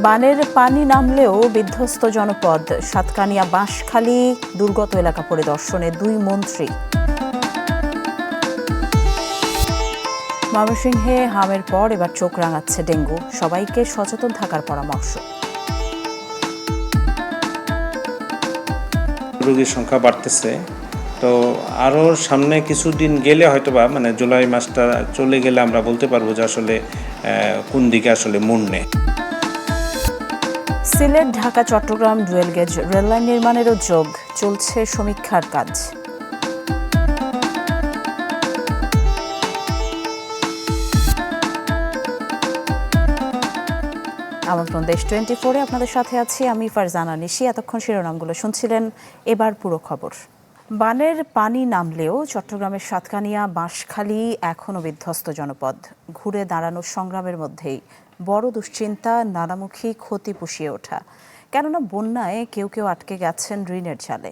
বানের পানি নামলেও বিধ্বস্ত জনপদ, সাতকানিয়া বাঁশখালী দুর্গত এলাকা পরিদর্শনে 2 মন্ত্রী। ময়মনসিংহে হামের পর এবার চোখ রাঙাচ্ছে ডেঙ্গু, সবাইকে সচেতন থাকার পরামর্শ। রোগীর সংখ্যা বাড়তেছে, তো আরও সামনে কিছুদিন গেলে হয়তোবা জুলাই মাসটা চলে গেলে আমরা বলতে পারবো যে আসলে কোন দিকে আসলে মোড় নেয়। Sylhet, Dhaka, Chittagong dual gauge rail line নির্মাণের উদ্যোগ, চলছে সমীক্ষার কাজ। আমন্ত্রণ দেশ 24-এ আপনাদের সাথে আছি আমি ফারজানা নিশি। এতক্ষণ শিরোনামগুলো শুনছিলেন, এবার পুরো খবর। বানের পানি নামলেও চট্টগ্রামের সাতকানিয়া বাঁশখালী এখনও বিধ্বস্ত জনপদ। ঘুরে দাঁড়ানোর সংগ্রামের মধ্যেই বড় দুশ্চিন্তা, নানামুখী ক্ষতি পুষিয়ে ওঠা। কেননা বন্যায় কেউ কেউ আটকে গেছেন ঋণের জালে,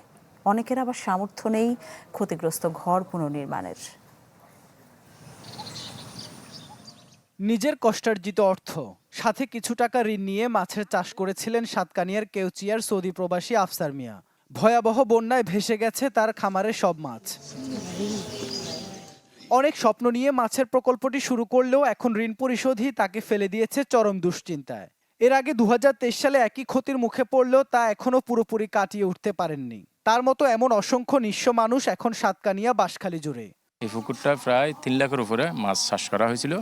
অনেকের আবার সামর্থ্য নেই ক্ষতিগ্রস্ত ঘর পুনর্নির্মাণের। নিজের কষ্টার্জিত অর্থ সাথে কিছু টাকা ঋণ নিয়ে মাছের চাষ করেছিলেন সাতকানিয়ার কেউচিয়ার সৌদি প্রবাসী আফসার মিয়া। ভয়াবহ বন্যায় ভেসে গেছে তার খামারের সব মাছ। অনেক স্বপ্ন নিয়ে মাছের প্রকল্পটি শুরু করলেও এখন ঋণ পরিশোধই তাকে ফেলে দিয়েছে চরম দুশ্চিন্তায়। এর আগে 2023 সালে একই ক্ষতির মুখে পড়লেও তা এখনও পুরোপুরি কাটিয়ে উঠতে পারেননি। তার মতো এমন অসংখ্য নিঃস্ব মানুষ এখন সাতকানিয়া বাঁশখালী জুড়ে। এই পুকুরটা প্রায় 3 লাখের উপরে মাছ চাষ করা হয়েছিল।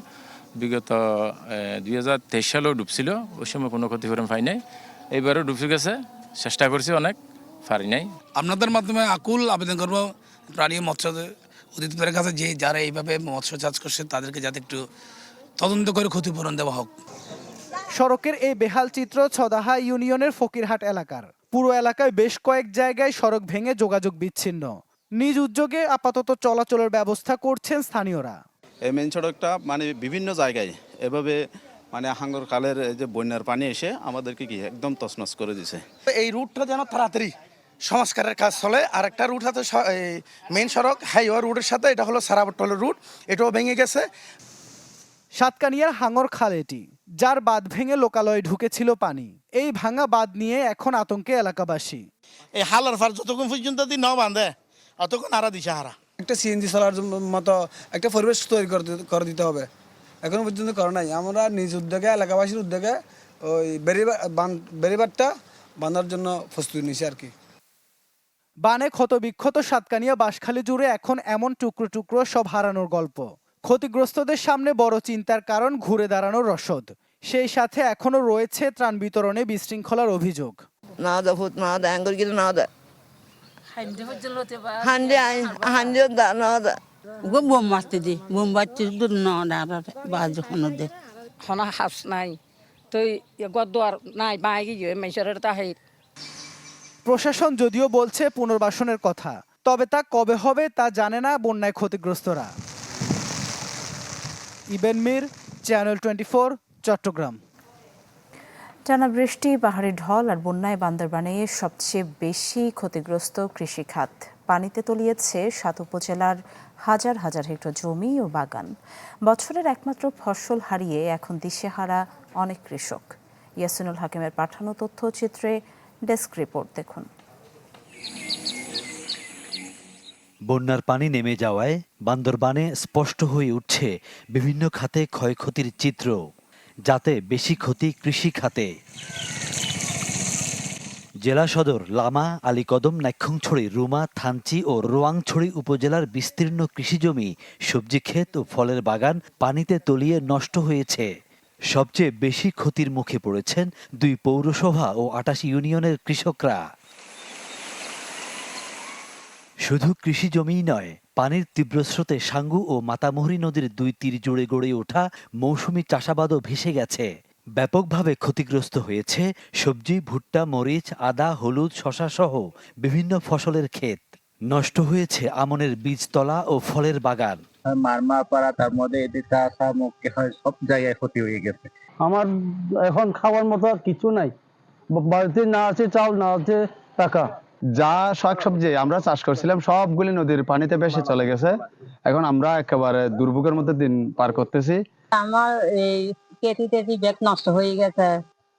বিগত 2023 সালেও ডুবছিল, ওই সময় কোনো ক্ষতিপূরণ পাই নাই। এইবারও ডুবে গেছে, চেষ্টা করছি অনেক, পারি নাই। আপনাদের মাধ্যমে আকুল আবেদন করব প্রাণী মৎস্য অধিদপ্তরের কাছে, যে যারা এইভাবে মৎস্য চাষ করছে তাদেরকে যাতে একটু তদন্ত করে ক্ষতিপূরণ দেওয়া হোক। সড়কের এই বেহাল চিত্র ছদাহা ইউনিয়নের ফকিরহাট এলাকার। পুরো এলাকায় বেশ কয়েক জায়গায় সড়ক ভেঙে যোগাযোগ বিচ্ছিন্ন। নিজ উদ্যোগে আপাতত চলাচলের ব্যবস্থা করছেন স্থানীয়রা। এই মেন সড়কটা বিভিন্ন জায়গায় এভাবে হাঙ্গর কালের যে বন্যার পানি এসে আমাদেরকে একদম তছনছ করে দিছে। এই রুটটা যেন তাড়াতাড়ি সংস্কারের কাজ চলে। আর একটা রুট আছে মেন সড়ক হাইওয়ে রুটের সাথে, এটা হলো সারাবট্টলের রুট, এটাও ভেঙে গেছে। সাতকানিয়ার হাঙ্গর খাল এটি, যার বাঁধ ভেঙে লোকালয়ে ঢুকেছিল পানি। এই ভাঙা বাঁধ নিয়ে এখন আতঙ্কে এলাকাবাসী। এই হালার ফার যতক্ষণ পর্যন্ত ন বাঁধে অতক্ষণ আরা দিশা হারা। একটা সিএনজি চলার মতো একটা পরিবেশ তৈরি করে দিতে হবে, এখনো পর্যন্ত করে নাই। আমরা নিজ উদ্যোগে, এলাকাবাসীর উদ্যোগে ওই বেড়িবারটা বাঁধার জন্য প্রস্তুতি নিছি আর কি। বানে ক্ষতবিক্ষত সাতকানিয়া বাঁশখালী জুড়ে এখন এমন টুকরো টুকরো সব হারানোর গল্প। ক্ষতিগ্রস্তদের সামনে বড় চিন্তার কারণ ঘুরে দাঁড়ানোর রসদ। সেই সাথে এখনো রয়েছে ত্রাণ বিতরণে বিশৃঙ্খলার অভিযোগ। প্রশাসন যদিও বলছে পুনর্বাসনের কথা, তবে তা কবে হবে তা জানে না বন্যায় ক্ষতিগ্রস্তরা। ইবেন মির, চ্যানেল 24, চট্টগ্রাম। টানা বৃষ্টি, পাহাড়ি ঢল আর বন্যায় বান্দরবানে সবচেয়ে বেশি ক্ষতিগ্রস্ত কৃষিখাত। পানিতে তলিয়েছে 7 উপজেলার হাজার হাজার হেক্টর জমি ও বাগান। বছরের একমাত্র ফসল হারিয়ে এখন দিশেহারা অনেক কৃষক। ইয়াসিনুল হাকিমের পাঠানো তথ্যচিত্রে ডেস্ক রিপোর্ট দেখুন। বন্যার পানি নেমে যাওয়ায় বান্দরবানে স্পষ্ট হয়ে উঠছে বিভিন্ন খাতে ক্ষয়ক্ষতির চিত্র, যাতে বেশি ক্ষতি কৃষি খাতে। জেলা সদর লামা, আলীকদম, নাইক্ষ্যংছড়ি, রুমা, থানচি ও রোয়াংছড়ি উপজেলার বিস্তীর্ণ কৃষিজমি, সবজি ক্ষেত ও ফলের বাগান পানিতে তলিয়ে নষ্ট হয়েছে। সবচেয়ে বেশি ক্ষতির মুখে পড়েছেন 2 পৌরসভা ও 28 ইউনিয়নের কৃষকরা। শুধু কৃষি জমিই নয়, পানির তীব্র স্রোতে সাঙ্গু ও মাতামুহুরী নদীর 2 তীর জুড়ে গড়ে ওঠা মৌসুমি চাষাবাদও ভেসে গেছে। ব্যাপকভাবে ক্ষতিগ্রস্ত হয়েছে সবজি, ভুট্টা, মরিচ, আদা, হলুদ, শশা সহ বিভিন্ন ফসলের ক্ষেত। নষ্ট হয়েছে আমনের বীজতলা ও ফলের বাগান। মারমাপাড়া, তার মধ্যে এদিকে আসা মুখে হয়, সব জায়গায় ক্ষতি হয়ে গেছে। আমার এখন খাওয়ার মতো আর কিছু নাই, বাড়িতে না আছে চাল, না আছে টাকা। যা শাকসবজি আমরা চাষ করছিলাম সবগুলি নদীর পানিতে ভেসে চলে গেছে। এখন আমরা একেবারে দুর্ভোগের মধ্যে দিন পার করতেছি। আমার এই কেটি ব্যাগ নষ্ট হয়ে গেছে,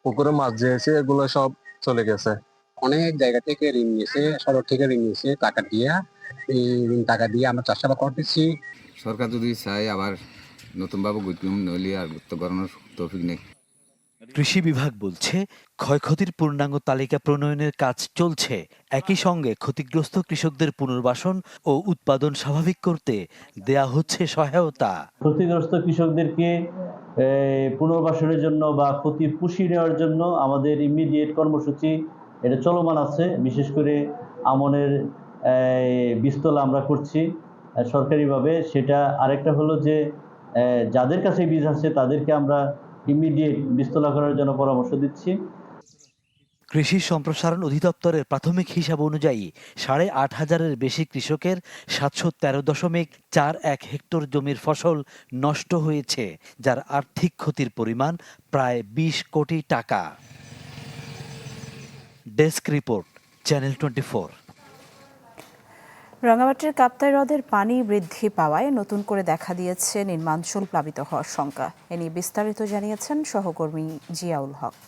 পুকুরে মাছ দিয়েছে এগুলো সব চলে গেছে। অনেক জায়গা থেকে ঋণ নিয়েছে, সরকার থেকে ঋণ নিয়েছে টাকা দিয়ে, এই ঋণ টাকা দিয়ে আমরা চাষাবাদ করতেছি। সরকার যদি চায় আবার নতুনভাবে গুজম নইলে আর গুরুত্ব করানোর তৌফিক নেই। কৃষি বিভাগ বলছে ক্ষয়ক্ষতির পূর্ণাঙ্গ তালিকা প্রণয়নের কাজ চলছে। একই সঙ্গে ক্ষতিগ্রস্ত কৃষকদের পুনর্বাসন ও উৎপাদন স্বাভাবিক করতে দেয়া হচ্ছে সহায়তা। ক্ষতিগ্রস্ত কৃষকদেরকে পুনর্বাসনের জন্য বা ক্ষতি পুষিয়ে নেওয়ার জন্য আমাদের ইমিডিয়েট কর্মসূচি এটা চলমান আছে। বিশেষ করে আমনের বীজতলা আমরা করছি সরকারিভাবে। সেটা আরেকটা হলো যে যাদের কাছে বীজ আছে তাদেরকে আমরা ইমিডিয়েট বীজতলা করার জন্য পরামর্শ দিচ্ছি। কৃষি সম্প্রসারণ অধিদপ্তরের প্রাথমিক হিসাব অনুযায়ী ৮,৫০০-এর বেশি কৃষকের ৭১৩.৪১ হেক্টর জমির ফসল নষ্ট হয়েছে, যার আর্থিক ক্ষতির পরিমাণ প্রায় ২০ কোটি টাকা। Desk report, channel 24। রাঙামাটির কাপ্তাই হ্রদের পানি বৃদ্ধি পাওয়ায় নতুন করে দেখা দিয়েছে নিম্নাঞ্চল প্লাবিত হওয়ার শঙ্কা। এ নিয়ে বিস্তারিত জানিয়েছেন সহকর্মী জিয়াউল হক।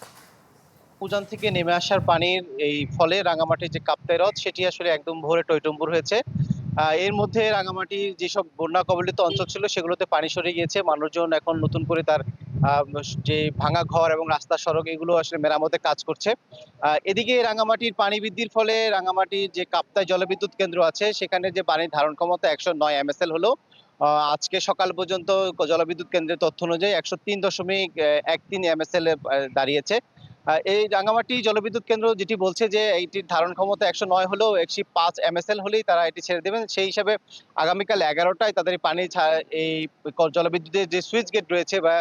উজান থেকে নেমে আসার পানির এই ফলে রাঙামাটির যে কাপ্তাই হ্রদ সেটি আসলে একদম ভরে টইটম্বুর হয়েছে। এর মধ্যে রাঙামাটির যেসব বন্যা কবলিত অঞ্চল ছিল সেগুলোতে পানি সরে গিয়েছে। মানুষজন এখন নতুন করে তার যে ভাঙা ঘর এবং রাস্তা সড়ক এগুলো আসলে মেরামতের কাজ করছে। এদিকে রাঙামাটির পানি বৃদ্ধির ফলে রাঙামাটির যে কাপ্তাই জলবিদ্যুৎ কেন্দ্র আছে সেখানে যে পানির ধারণ ক্ষমতা ১০৯ MSL হলো। আজকে সকাল পর্যন্ত জলবিদ্যুৎ কেন্দ্রের তথ্য অনুযায়ী ১০৩.13 MSL দাঁড়িয়েছে। এই রাঙামাটি জলবিদ্যুৎ কেন্দ্র যেটি বলছে যে এইটির ধারণ ক্ষমতা ১০৯ হলেও ১০৫ MSL হলেই তারা এটি ছেড়ে দেবেন। সেই হিসাবে আগামীকাল ১১টায় তাদের পানি এই জলবিদ্যুতের যে সুইচ গেট রয়েছে বা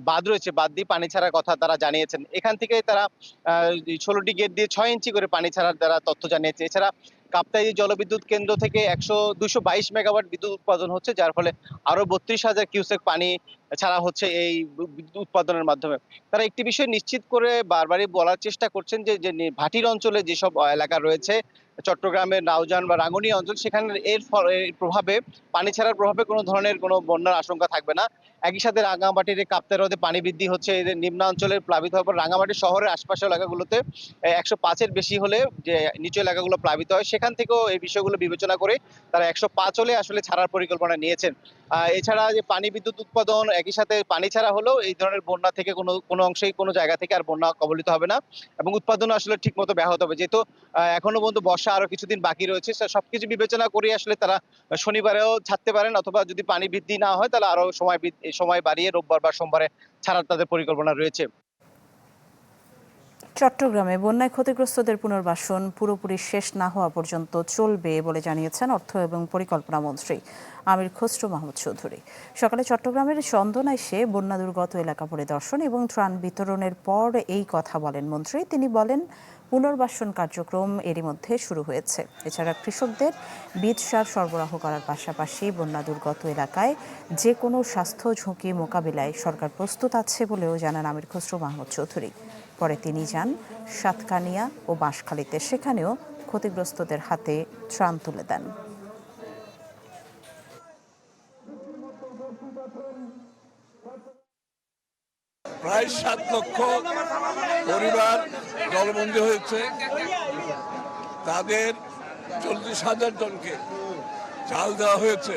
বাঁধ রয়েছে, বাঁধ দিয়ে পানি ছাড়ার কথা তারা জানিয়েছেন। এখান থেকে তারা ১৬টি গেট দিয়ে ৬ ইঞ্চি করে পানি ছাড়ার তারা তথ্য জানিয়েছে। এছাড়া কাপ্তাই জলবিদ্যুৎ কেন্দ্র থেকে ২২২ মেগাওয়াট বিদ্যুৎ উৎপাদন হচ্ছে, যার ফলে আরো ৩২,০০০ কিউসেক পানি ছাড়া হচ্ছে এই বিদ্যুৎ উৎপাদনের মাধ্যমে। তারা একটি বিষয় নিশ্চিত করে বারবারই বলার চেষ্টা করছেন যে ভাটির অঞ্চলে যেসব এলাকা রয়েছে, চট্টগ্রামের নাউজান বা রাঙ্গুনিয়া অঞ্চল, সেখানে এর প্রভাবে পানি ছাড়ার প্রভাবে কোনো ধরনের কোনো বন্যার আশঙ্কা থাকবে না। একই সাথে রাঙামাটির কাপ্তাই হ্রদে পানি বৃদ্ধি হচ্ছে, এদের নিম্নাঞ্চলের প্লাবিত হওয়ার পর রাঙামাটি শহরের আশপাশের এলাকাগুলোতে ১০৫-এর বেশি হলে যে নিচু এলাকাগুলো প্লাবিত হয়, সেখান থেকেও এই বিষয়গুলো বিবেচনা করে তারা ১০৫ হলে আসলে ছাড়ার পরিকল্পনা নিয়েছেন। এছাড়া যে পানি বিদ্যুৎ উৎপাদন একই সাথে পানি ছাড়া হলেও এই ধরনের বন্যা থেকে কোনো অংশেই কোনো জায়গা থেকে আর বন্যা কবলিত হবে না এবং উৎপাদন আসলে ঠিক মতো ব্যাহত হবে। যেহেতু এখনো পর্যন্ত বর্ষা আরো কিছুদিন বাকি রয়েছে, সবকিছু বিবেচনা করে আসলে তারা শনিবারেও ছাড়তে পারেন, অথবা যদি পানি বৃদ্ধি না হয় তাহলে আরো সময় বাড়িয়ে রোববার বা সোমবারে ছাড়ার তাদের পরিকল্পনা রয়েছে। চট্টগ্রামে বন্যায় ক্ষতিগ্রস্তদের পুনর্বাসন পুরোপুরি শেষ না হওয়া পর্যন্ত চলবে বলে জানিয়েছেন অর্থ এবং পরিকল্পনা মন্ত্রী আমির খসরু মাহমুদ চৌধুরী। সকালে চট্টগ্রামের চন্দনা এসে বন্যা দুর্গত এলাকা পরিদর্শন এবং ত্রাণ বিতরণের পর এই কথা বলেন মন্ত্রী। তিনি বলেন, পুনর্বাসন কার্যক্রম এরই মধ্যে শুরু হয়েছে। এছাড়া কৃষকদের বীজ সার সরবরাহ করার পাশাপাশি বন্যা দুর্গত এলাকায় যে কোনো স্বাস্থ্য ঝুঁকি মোকাবিলায় সরকার প্রস্তুত আছে বলেও জানান আমির খসরু মাহমুদ চৌধুরী। পরে তিনি যান সাতকানিয়া ও বাঁশখালীতে, সেখানেও ক্ষতিগ্রস্তদের হাতে ত্রাণ তুলে দেন। প্রায় ৭ লক্ষ পরিবার জলবন্দী হয়েছে। তাদের ৪০,০০০ জনকে চাল দেওয়া হয়েছে,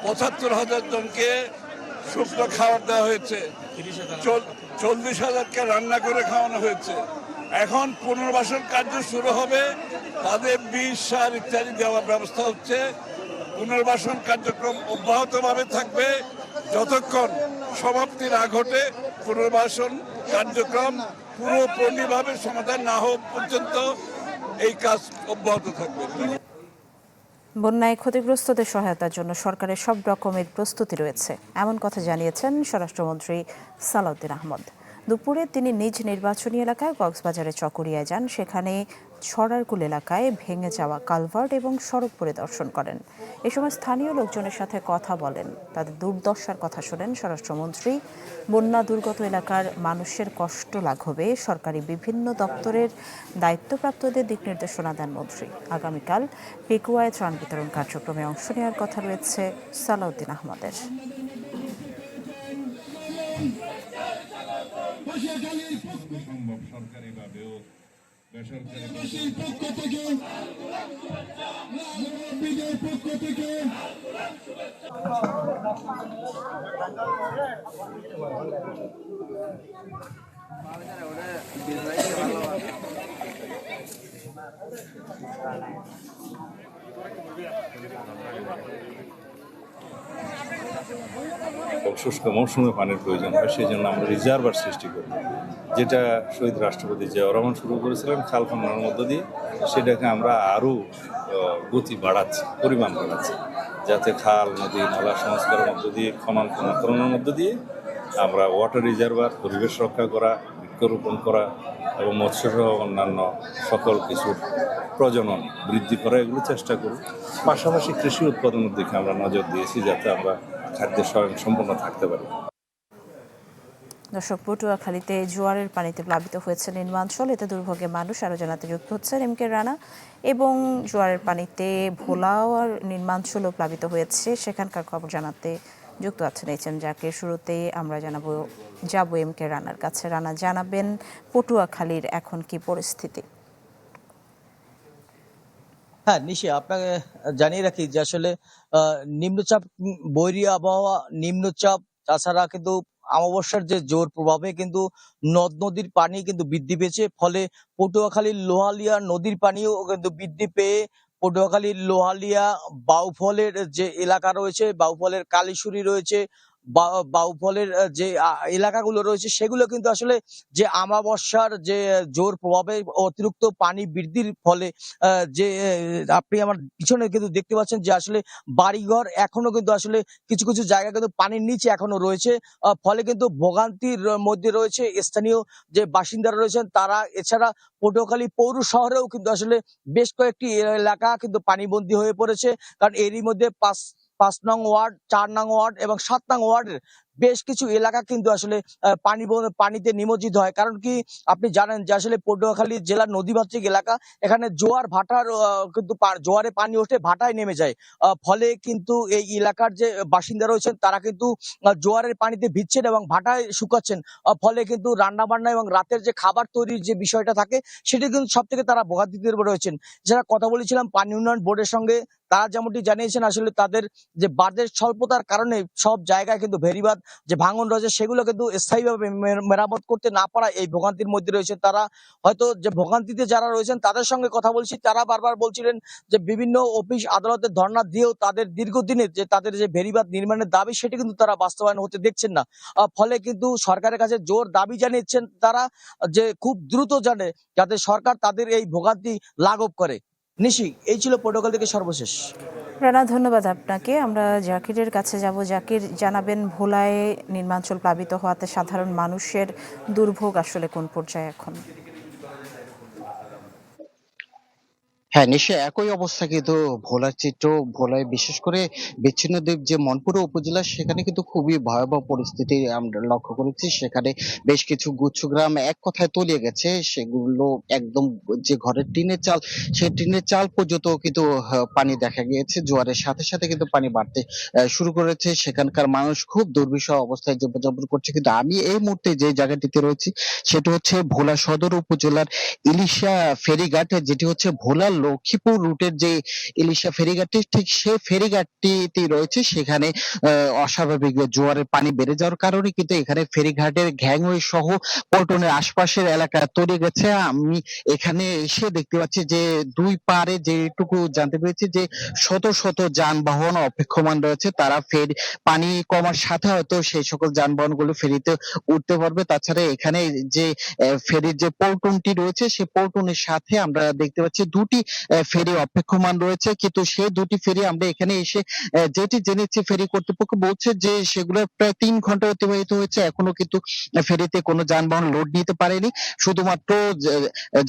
৭৫,০০০ জনকে শুকনো খাবার দেওয়া হয়েছে, ৪০,০০০কে রান্না করে খাওয়ানো হয়েছে। এখন পুনর্বাসন কার্য শুরু হবে, তাদের বীজ সার ইত্যাদি দেওয়ার ব্যবস্থা হচ্ছে। পুনর্বাসন কার্যক্রম অব্যাহতভাবে থাকবে যতক্ষণ সমাপ্তি না ঘটে। পুনর্বাসন কার্যক্রম পুরোপুরিভাবে সমাধান না হওয়া পর্যন্ত এই কাজ অব্যাহত থাকবে। বন্যায় ক্ষতিগ্রস্তদের সহায়তার জন্য সরকারের সব রকমের প্রস্তুতি রয়েছে, এমন কথা জানিয়েছেন স্বরাষ্ট্রমন্ত্রী সালাউদ্দিন আহমদ। দুপুরে তিনি নিজ নির্বাচনী এলাকায় কক্সবাজারে চকরিয়ায় যান। সেখানে ছড়ারকুল এলাকায় ভেঙে যাওয়া কালভার্ট এবং সড়ক পরিদর্শন করেন। এ সময় স্থানীয় লোকজনের সাথে কথা বলেন, তাদের দুর্দশার কথা শোনেন স্বরাষ্ট্রমন্ত্রী। বন্যা দুর্গত এলাকার মানুষের কষ্ট লাঘবে সরকারি বিভিন্ন দপ্তরের দায়িত্বপ্রাপ্তদের দিক নির্দেশনা দেন মন্ত্রী। আগামীকাল পেকুয়ায় ত্রাণ বিতরণ কার্যক্রমে অংশ নেওয়ার কথা রয়েছে সালাউদ্দিন আহমদের। সম্ভব সরকারিভাবেও শুষ্ক মৌসুমে পানির প্রয়োজন হয়, সেই জন্য আমরা রিজার্ভার সৃষ্টি করি, যেটা শহীদ রাষ্ট্রপতি জিয়াউর রহমান শুরু করেছিলেন খাল খননের মধ্য দিয়ে। সেটাকে আমরা আরও গতি বাড়াচ্ছি, পরিমাণ বাড়াচ্ছি, যাতে খাল নদী নালা সংস্কারের মধ্য দিয়ে খননের মধ্য দিয়ে আমরা ওয়াটার রিজার্ভার, পরিবেশ রক্ষা করা, বৃক্ষরোপণ করা এবং মৎস্যসহ অন্যান্য সকল কিছুর প্রজনন বৃদ্ধি করা, এগুলো চেষ্টা করি। পাশাপাশি কৃষি উৎপাদনের দিকে আমরা নজর দিয়েছি, যাতে আমরা খাদ্যের স্বয়ংসম্পূর্ণ থাকতে পারি। দর্শক, পটুয়াখালীতে জোয়ারের পানিতে প্লাবিত হয়েছে নির্মাঞ্চল, এতে দুর্ভোগে মানুষ। আরও জানাতে যুক্ত হচ্ছেন এম কে রানা। এবং জোয়ারের পানিতে ভোলাওয়ার নির্মাঞ্চলও প্লাবিত হয়েছে, সেখানকার খবর জানাতে যুক্ত আছেন এইচএম জাকির। শুরুতেই আমরা যাব এম কে রানার কাছে। রানা, জানাবেন পটুয়াখালীর এখন কি পরিস্থিতি? হ্যাঁ নিশি, আপনাকে জানিয়ে রাখি যে আসলে নিম্নচাপ, বৈরী আবহাওয়া, নিম্নচাপ, তাছাড়া কিন্তু অমাবস্যার যে জোর প্রভাবে কিন্তু নদ নদীর পানি কিন্তু বৃদ্ধি পেয়েছে। ফলে পটুয়াখালীর লোহালিয়া নদীর পানিও কিন্তু বৃদ্ধি পেয়ে পটুয়াখালীর লোহালিয়া, বাউফলের যে এলাকা রয়েছে, বাউফলের কালীশুরি রয়েছে, বাউফলের যে এলাকাগুলো রয়েছে, সেগুলো কিন্তু আসলে যে আমাবস্যার যে জোর প্রভাবে অতিরিক্ত পানি বৃদ্ধির ফলে যে আপনি আমার পিছনে কিন্তু দেখতে পাচ্ছেন যে আসলে বাড়িঘর এখনো কিন্তু আসলে কিছু কিছু জায়গা কিন্তু পানির নিচে এখনো রয়েছে। ফলে কিন্তু ভোগান্তির মধ্যে রয়েছে স্থানীয় যে বাসিন্দারা রয়েছেন তারা। এছাড়া পটুয়াখালী পৌর শহরেও কিন্তু আসলে বেশ কয়েকটি এলাকা কিন্তু পানিবন্দী হয়ে পড়েছে, কারণ এরই মধ্যে 5 নং ওয়ার্ড, 4 নং ওয়ার্ড এবং 7 নং ওয়ার্ডের বেশ কিছু এলাকা কিন্তু আসলে পানিতে নিমজ্জিত হয়। কারণ কি, আপনি জানেন যে আসলে পটুয়াখালী জেলার নদীমাতৃক এলাকা, এখানে জোয়ার ভাটার কিন্তু জোয়ারে পানি ওঠে, ভাটায় নেমে যায়। ফলে কিন্তু এই এলাকার যে বাসিন্দা রয়েছেন তারা কিন্তু জোয়ারের পানিতে ভিজছেন এবং ভাটায় শুকাচ্ছেন। ফলে কিন্তু রান্না বান্না এবং রাতের যে খাবার তৈরির যে বিষয়টা থাকে, সেটি কিন্তু সব থেকে তারা ভোগান্তিতে রয়েছেন। যারা কথা বলেছিলাম পানি উন্নয়ন বোর্ডের সঙ্গে, তারা যেমনটি জানিয়েছেন আসলে তাদের যে বাঁধের স্বল্পতার কারণে সব জায়গায় কিন্তু ভেরিবাঁধ যে ভাঙন রয়েছে সেগুলো কিন্তু স্থায়ীভাবে মেরামত করতে না পারা এই ভোগান্তির মধ্যে রয়েছে তারা। হয়তো যে ভোগান্তিতে যারা রয়েছেন তাদের সঙ্গে কথা বলছি, তারা বারবার বলছিলেন যে বিভিন্ন অফিস আদালতে ধর্ণা দিয়েও তাদের দীর্ঘদিনের যে তাদের যে ভেরিবাঁধ নির্মাণের দাবি, সেটি কিন্তু তারা বাস্তবায়ন হতে দেখছেন না। ফলে কিন্তু সরকারের কাছে জোর দাবি জানিয়েছেন তারা যে খুব দ্রুত জানে যাতে সরকার তাদের এই ভোগান্তি লাঘব করে। নিশি, এই ছিল পটুয়াখালী থেকে সর্বশেষ। রানা, ধন্যবাদ আপনাকে। আমরা জাকিরের কাছে যাব। জাকির, জানাবেন ভোলায় নির্মাঞ্চল প্লাবিত হওয়াতে সাধারণ মানুষের দুর্ভোগ আসলে কোন পর্যায়ে এখন? হ্যাঁ নিশ্চয়ই একই অবস্থা কিন্তু ভোলার চিত্র। ভোলায় বিশেষ করে বিচ্ছিন্ন দ্বীপ যে মনপুরা উপজেলা, সেখানে কিন্তু খুবই ভয়াবহ পরিস্থিতি আমরা লক্ষ্য করেছি। সেখানে বেশ কিছু গুচ্ছ গ্রাম এক কথায় তলিয়ে গেছে, সেগুলো একদম যে ঘরের টিনের চাল, সেই টিনের চাল পর্যন্ত কিন্তু পানি দেখা গিয়েছে। জোয়ারের সাথে সাথে কিন্তু পানি বাড়তে শুরু করেছে। সেখানকার মানুষ খুব দুর্বিষহ অবস্থায় জীবনযাপন করছে। কিন্তু আমি এই মুহূর্তে যে জায়গাটিতে রয়েছি সেটা হচ্ছে ভোলা সদর উপজেলার ইলিশা ফেরিঘাট, যেটি হচ্ছে ভোলা লক্ষ্মীপুর রুটের যে ইলিশা ফেরিঘাটটি, ঠিক সেই ফেরিঘাটটি রয়েছে। সেখানে অস্বাভাবিক জোয়ারের পানি বেড়ে যাওয়ার কারণে কিন্তু এখানে ফেরিঘাটের ঘ্যাংওয়ে সহ পল্টনের আশপাশের এলাকা তৈরি গেছে। আমি এখানে এসে দেখতে পাচ্ছি যে দুই পারে যেটুকু জানতে পেরেছি যে শত শত যানবাহন অপেক্ষমান রয়েছে। তারা পানি কমার সাথে হয়তো সেই সকল যানবাহনগুলো ফেরিতে উঠতে পারবে। তাছাড়া এখানে যে ফেরির যে পল্টনটি রয়েছে, সেই পল্টনের সাথে আমরা দেখতে পাচ্ছি দুটি ফেরি অপেক্ষমান রয়েছে। কিন্তু সেই দুটি ফেরি আমরা এখানে এসে যেটি জেনেছি, ফেরি কর্তৃপক্ষ বলছে যে সেগুলো প্রায় 3 ঘন্টা অতিবাহিত হয়েছে, এখনো কিন্তু ফেরিতে কোনো যানবাহন লোড নিতে পারেনি। শুধুমাত্র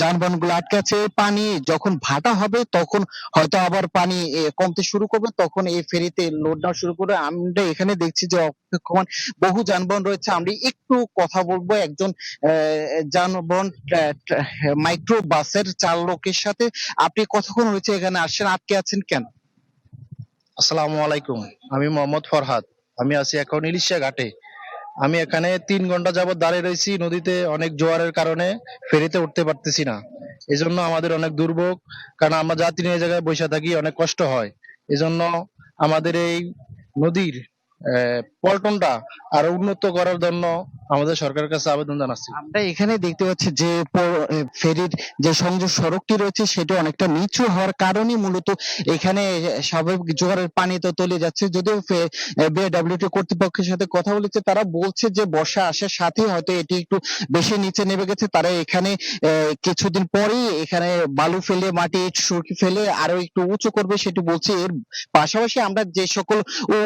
যানবাহনগুলো আটকে আছে। পানি যখন ভাটা হবে তখন হয়তো আবার পানি কমতে শুরু করবে, তখন এই ফেরিতে লোড নেওয়া শুরু করবে। আমরা এখানে দেখছি যে অপেক্ষমান বহু যানবাহন রয়েছে। আমরা একটু কথা বলবো একজন যানবাহন মাইক্রো বাসের চালকের সাথে। আপনি কতক্ষণ হয়েছে এখানে আসছেন, আটকে আছেন কেন? আসসালামু আলাইকুম, আমি মোহাম্মদ ফরহাদ। আমি আছি এখন ইলিশা ঘাটে। আমি এখানে 3 ঘন্টা যাবত দাঁড়িয়ে রয়েছি নদীতে, অনেক জোয়ারের কারণে ফেরিতে উঠতে পারতেছি না। এজন্য আমাদের অনেক দুর্ভোগ, কারণ আমরা যাত্রী নিয়ে জায়গায় বসে থাকি, অনেক কষ্ট হয়। এজন্য আমাদের এই নদীর পল্টনটা আরো উন্নত করার জন্য আমাদের সরকারের কাছে আবেদন জানাচ্ছি। আমরা এখানে দেখতে পাচ্ছি যে ফেরির যে সংযোগ সড়কটি রয়েছে সেটা অনেকটা নিচু হওয়ার কারণে মূলত এখানে স্বাভাবিক জোয়ারের পানি তো তলিয়ে যাচ্ছে। যদিও বিআরডব্লিউটি কর্তৃপক্ষের সাথে কথা বলেছে, তারা বলছে যে বর্ষা আসার সাথে হয়তো এটি একটু বেশি নিচে নেমে গেছে। তারা এখানে কিছুদিন পরেই এখানে বালু ফেলে, মাটি সুরকি ফেলে আরো একটু উঁচু করবে সেটি বলছে। এর পাশাপাশি আমরা যে সকল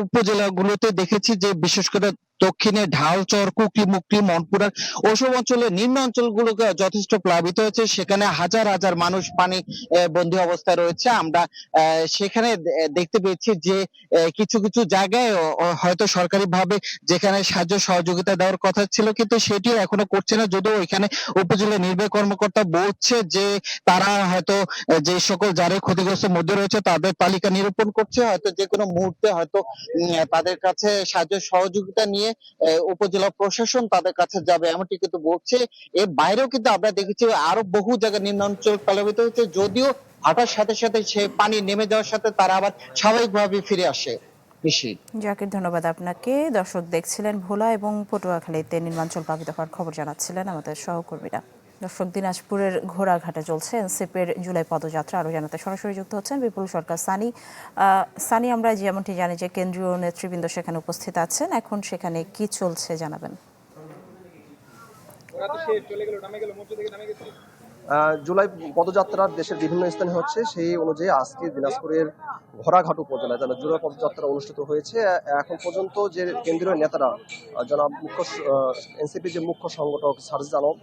উপজেলাগুলোতে দেখেছি যে বিশেষ করে দক্ষিণে ঢালচর, কুকরি মুকরি, মনপুরার ওসব অঞ্চলে নিম্ন অঞ্চলগুলোকে যথেষ্ট প্লাবিত হয়েছে। সেখানে হাজার হাজার মানুষ পানি বন্দী অবস্থায় রয়েছে। আমরা সেখানে দেখতে পেয়েছি যে কিছু কিছু জায়গায় হয়তো সরকারিভাবে যেখানে সাহায্য সহযোগিতা দেওয়ার কথা ছিল কিন্তু সেটিও এখনো করছে না। যদিও এখানে উপজেলা নির্বাহী কর্মকর্তা বলছে যে তারা হয়তো যে সকল যারা ক্ষতিগ্রস্ত মধ্যে রয়েছে তাদের তালিকা নিরূপণ করছে, হয়তো যে কোনো মুহূর্তে হয়তো তাদের কাছে সাহায্য সহযোগিতা নিয়ে উপজেলা প্রশাসন তাদের কাছে যাবে, এমনটি কিন্তু বলছে। এর বাইরেও কিন্তু আমরা দেখেছি আরো বহু জায়গায় নিম্নাঞ্চল প্লাবিত হয়েছে, যদিও হাঁটার সাথে সাথে সে পানি নেমে যাওয়ার সাথে তারা আবার স্বাভাবিকভাবে ফিরে আসে। জাকির, ধন্যবাদ আপনাকে। দর্শক দেখছিলেন ভোলা এবং পটুয়াখালীতে নির্মাঞ্চল প্লাবিত হওয়ার খবর জানাচ্ছিলেন আমাদের সহকর্মীরা। দর্শক, দিনাজপুরের ঘোড়াঘাটে চলছে এনসিপির জুলাই পদযাত্রা। আরো জানাতে সরাসরি যুক্ত হচ্ছেন বিপুল সরকার সানি। সানি, আমরা যেমনটি জানি যে কেন্দ্রীয় নেতৃবৃন্দ সেখানে উপস্থিত আছেন, এখন সেখানে কি চলছে জানাবেন। জুলাই পদযাত্রার দেশের বিভিন্ন স্থানে হচ্ছে, সেই অনুযায়ী আজকে দিনাজপুরের ঘোড়াঘাট উপজেলায় তারা জুলাই পদযাত্রা অনুষ্ঠিত হয়েছে। এখন পর্যন্ত যে কেন্দ্রীয় নেতারা, জনাব এনসিপি যে মুখ্য সংগঠক সারজিদ আলম,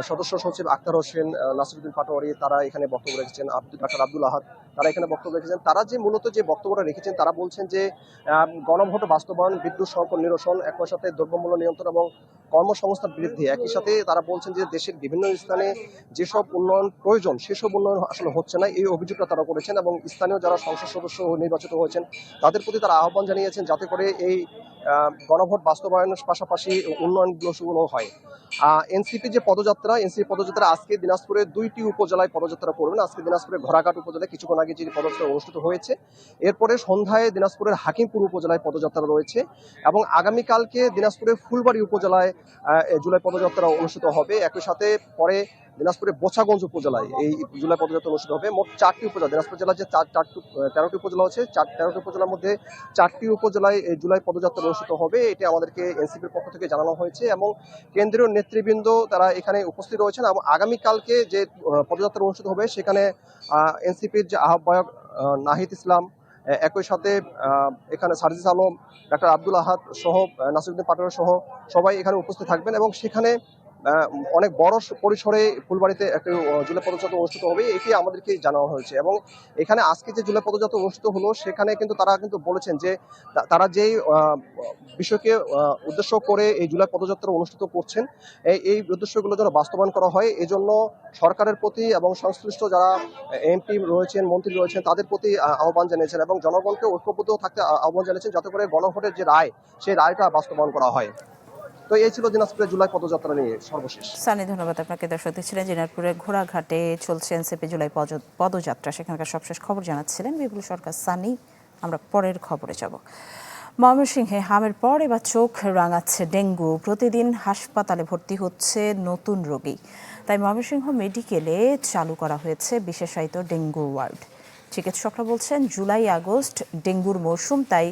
সদস্য সচিব আক্তার হোসেন, নাসিরুদ্দিন পাটোয়ারি, তারা এখানে বক্তব্য রেখেছেন, ডাক্তার আব্দুল আহাদ তারা এখানে বক্তব্য রেখেছেন। তারা যে মূলত যে বক্তব্যটা রেখেছেন, তারা বলছেন যে গণভোট বাস্তবায়ন, বিদ্যুৎ সংকট নিরসন, একই সাথে দ্রব্যমূল্য নিয়ন্ত্রণ এবং কর্মসংস্থান বৃদ্ধি। একই সাথে তারা বলছেন যে দেশের বিভিন্ন স্থানে যেসব উন্নয়ন প্রয়োজন সেসব উন্নয়ন আসলে হচ্ছে না, এই অভিযোগটা তারা করেছেন। এবং স্থানীয় যারা সংসদ সদস্য নির্বাচিত হয়েছেন তাদের প্রতি তারা আহ্বান জানিয়েছেন যাতে করে এই গণভোট বাস্তবায়নের পাশাপাশি উন্নয়নগুলো হয়। এনসিপি যে পদযাত্রা, এনসিপি পদযাত্রা আজকে দিনাজপুরে 2টি উপজেলায় পদযাত্রা করবেন। আজকে দিনাজপুরের ঘোড়াঘাট উপজেলায় কিছুক্ষণ আগে যে পদযাত্রা অনুষ্ঠিত হয়েছে, এরপরে সন্ধ্যায় দিনাজপুরের হাকিমপুর উপজেলায় পদযাত্রা রয়েছে এবং আগামীকালকে দিনাজপুরের ফুলবাড়ি উপজেলায় জুলাই পদযাত্রা অনুষ্ঠিত হবে। একই সাথে পরে দিনাজপুরের বোচাগঞ্জ উপজেলায় এই জুলাই পদযাত্রা অনুষ্ঠিত হবে। মোট 4টি উপজেলা, দিনাজপুর জেলার যে 13টি উপজেলা আছে, 13টি উপজেলার মধ্যে 4টি উপজেলায় এই জুলাই পদযাত্রা অনুষ্ঠিত হবে। এটি আমাদেরকে এনসিপির পক্ষ থেকে জানানো হয়েছে এবং কেন্দ্রীয় নেতৃবৃন্দ তারা এখানে উপস্থিত রয়েছেন। এবং আগামীকালকে যে পদযাত্রা অনুষ্ঠিত হবে সেখানে এনসিপির যে আহ্বায়ক নাহিদ ইসলাম, একই সাথে এখানে সারজিদ আলম, ডাক্তার আব্দুল আহাদ সহ নাসিরুদ্দিন পাটোয়ারি সহ সবাই এখানে উপস্থিত থাকবেন এবং সেখানে অনেক বড় পরিসরে ফুলবাড়িতে একটা জুলাই পদযাত্রা অনুষ্ঠিত হবে, এটি আমাদেরকে জানানো হয়েছে। এবং এখানে আজকে যে জুলাই পদযাত্রা অনুষ্ঠিত হলো সেখানে কিন্তু তারা কিন্তু বলেছেন যে তারা যেই বিষয়কে উদ্দেশ্য করে এই জুলাই পদযাত্রা অনুষ্ঠিত করছেন, এই উদ্দেশ্যগুলো যেন বাস্তবায়ন করা হয়, এজন্য সরকারের প্রতি এবং সংশ্লিষ্ট যারা এমপি রয়েছেন, মন্ত্রী রয়েছেন তাদের প্রতি আহ্বান জানিয়েছেন এবং জনগণকে ঐক্যবদ্ধ থাকতে আহ্বান জানিয়েছেন যাতে করে গণভোটের যে রায় সেই রায়টা বাস্তবায়ন করা হয়। তো এই ছিল দিনাজপুরের জুলাই পদযাত্রা নিয়ে সর্বশেষ। সানি, ধন্যবাদ আপনাকে। দর্শক দেখছিলেন দিনাজপুরের ঘোড়াঘাটে চলছে এনসিপি জুলাই পদযাত্রা, সেখানকার সবশেষ খবর জানাচ্ছিলেন বিপুল সরকার সানি। আমরা পরের খবরে যাব। ময়মনসিংহে হামের পর এবার চোখ রাঙাচ্ছে ডেঙ্গু। প্রতিদিন হাসপাতালে ভর্তি হচ্ছে নতুন রোগী, তাই ময়মনসিংহ মেডিকেলে চালু করা হয়েছে বিশেষায়িত ডেঙ্গু ওয়ার্ড। চিকিৎসকরা বলছেন জুলাই আগস্ট ডেঙ্গুর মৌসুম, তাই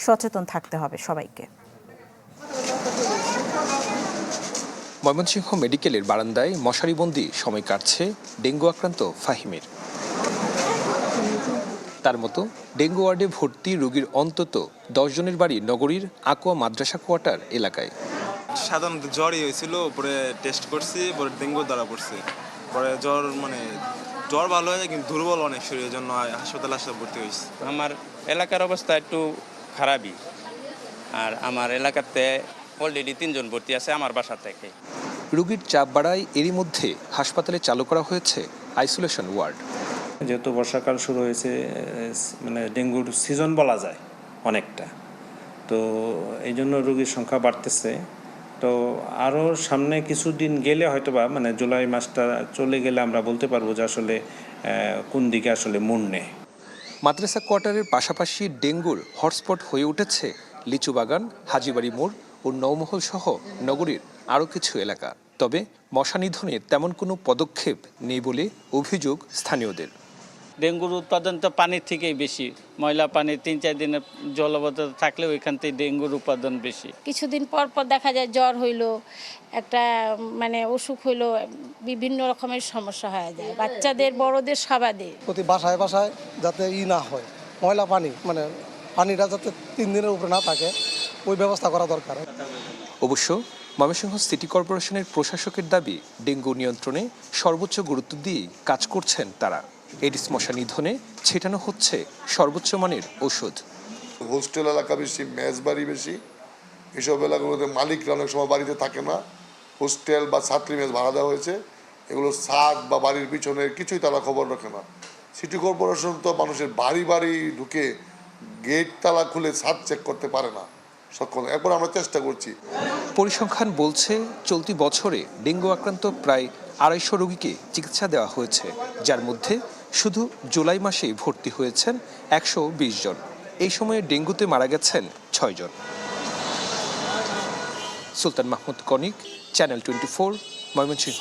সচেতন থাকতে হবে সবাইকে। ময়মনসিংহ মেডিকেলের বারান্দায় মশারিবন্দি সময় কাটছে ডেঙ্গু আক্রান্ত ফাহিমের। তার মতো ডেঙ্গু ওয়ার্ডে ভর্তি রোগীর অন্তত 10 জনের বাড়ি নগরীর আকোয়া মাদ্রাসা কোয়ার্টার এলাকায়। সাধারণত জ্বরই হয়েছিল, পরে টেস্ট করছি, পরে ডেঙ্গু ধরা পড়ছে। পরে জ্বর ভালো হয়ে যায় কিন্তু দুর্বল অনেক শরীরের জন্য হাসপাতালে আসতে ভর্তি হয়েছে। আমার এলাকার অবস্থা একটু খারাপই, আর আমার এলাকাতে অলরেডি 3 জন ভর্তি আছে আমার বাসা থেকে। রোগীর চাপ বাড়ায় এরই মধ্যে হাসপাতালে চালু করা হয়েছে আইসোলেশন ওয়ার্ড। যেহেতু বর্ষাকাল শুরু হয়েছে, মানে ডেঙ্গুর সিজন বলা যায় অনেকটা, তো এই জন্য রোগীর সংখ্যা বাড়তেছে। তো আরও সামনে কিছুদিন গেলে হয়তোবা মানে জুলাই মাসটা চলে গেলে আমরা বলতে পারবো যে আসলে কোন দিকে আসলে মোড় নেয়। মাদ্রাসা কোয়ার্টারের পাশাপাশি ডেঙ্গুর হটস্পট হয়ে উঠেছে লিচুবাগান, হাজীবাড়ি মোড় ও নওমহল সহ নগরীর আরও কিছু এলাকা। তবে মশা নিধনে তেমন কোনো পদক্ষেপ নেই বলে অভিযোগ স্থানীয়দের। ডেঙ্গুর উৎপাদন তো পানির থেকেই বেশি, ময়লা পানি 3-4 দিনের জলাবদ্ধতা থাকলে ওইখান থেকে ডেঙ্গুর উৎপাদন বেশি। কিছুদিন পর পর দেখা যায় জ্বর হইলো, একটা মানে অসুখ হইলো, বিভিন্ন রকমের সমস্যা হয়ে যায় বাচ্চাদের বড়দের সবাদের। প্রতি বাসায় বাসায় যাতে না হয়, ময়লা পানি মানে পানিটা যাতে 3 দিনের উপরে না থাকে ওই ব্যবস্থা করা দরকার। অবশ্য ময়মনসিংহ সিটি কর্পোরেশনের প্রশাসকের দাবি, ডেঙ্গু নিয়ন্ত্রণে সর্বোচ্চ গুরুত্ব দিয়ে কাজ করছেন তারা। এডিস মশা নিধনে ছেটানো হচ্ছে সর্বোচ্চ মানের ওষুধ। হোস্টেল এলাকা বেশি, মেস বাড়ি বেশি, এসব এলাকাগুলোতে মালিকরা অনেক সময় বাড়িতে থাকে না, হোস্টেল বা ছাত্রী মেস ভাড়া দেওয়া হয়েছে, এগুলো ছাদ বা বাড়ির পিছনে কিছুই তারা খবর রাখে না। সিটি কর্পোরেশন তো মানুষের বাড়ি বাড়ি ঢুকে গেট তালা খুলে ছাদ চেক করতে পারে না সক্ষম। এরপর আমরা চেষ্টা করছি। পরিসংখ্যান বলছে চলতি বছরে ডেঙ্গু আক্রান্ত প্রায় 250 রোগীকে চিকিৎসা দেওয়া হয়েছে, যার মধ্যে শুধু জুলাই মাসেই ভর্তি হয়েছেন 120 জন। এই সময়ে ডেঙ্গুতে মারা গেছেন 6 জন। সুলতান মাহমুদ কনিক, চ্যানেল 24, ময়মনসিংহ।